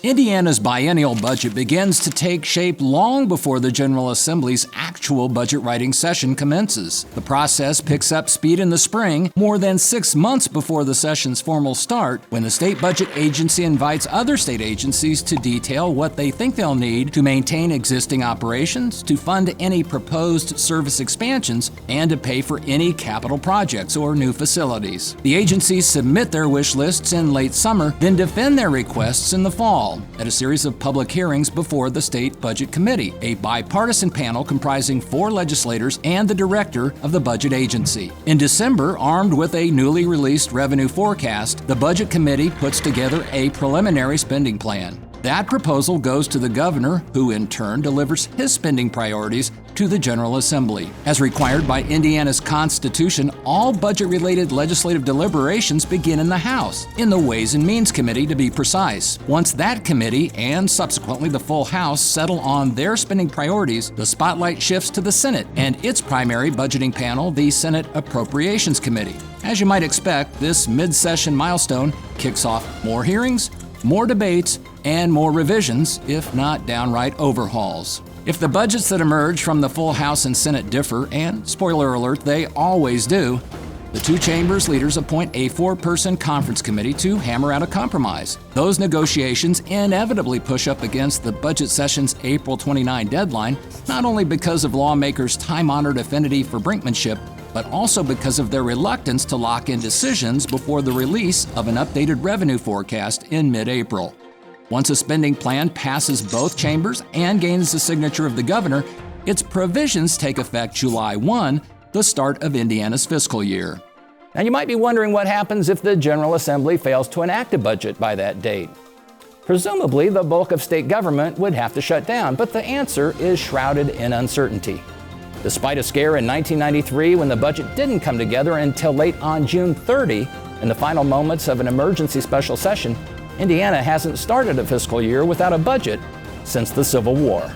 Indiana's biennial budget begins to take shape long before the General Assembly's actual budget writing session commences. The process picks up speed in the spring, more than 6 months before the session's formal start, when the state budget agency invites other state agencies to detail what they think they'll need to maintain existing operations, to fund any proposed service expansions, and to pay for any capital projects or new facilities. The agencies submit their wish lists in late summer, then defend their requests in the fall at a series of public hearings before the State Budget Committee, a bipartisan panel comprising 4 legislators and the director of the budget agency. In December, armed with a newly released revenue forecast, the Budget Committee puts together a preliminary spending plan. That proposal goes to the governor, who in turn delivers his spending priorities to the General Assembly. As required by Indiana's Constitution, all budget-related legislative deliberations begin in the House, in the Ways and Means Committee to be precise. Once that committee, and subsequently the full House, settle on their spending priorities, the spotlight shifts to the Senate and its primary budgeting panel, the Senate Appropriations Committee. As you might expect, this mid-session milestone kicks off more hearings, more debates, and more revisions, if not downright overhauls. If the budgets that emerge from the full House and Senate differ, and spoiler alert, they always do, the 2 chambers leaders appoint a 4-person conference committee to hammer out a compromise. Those negotiations inevitably push up against the budget session's April 29 deadline, not only because of lawmakers' time-honored affinity for brinkmanship, but also because of their reluctance to lock in decisions before the release of an updated revenue forecast in mid-April. Once a spending plan passes both chambers and gains the signature of the governor, its provisions take effect July 1, the start of Indiana's fiscal year. Now, you might be wondering what happens if the General Assembly fails to enact a budget by that date. Presumably, the bulk of state government would have to shut down, but the answer is shrouded in uncertainty. Despite a scare in 1993 when the budget didn't come together until late on June 30, in the final moments of an emergency special session, Indiana hasn't started a fiscal year without a budget since the Civil War.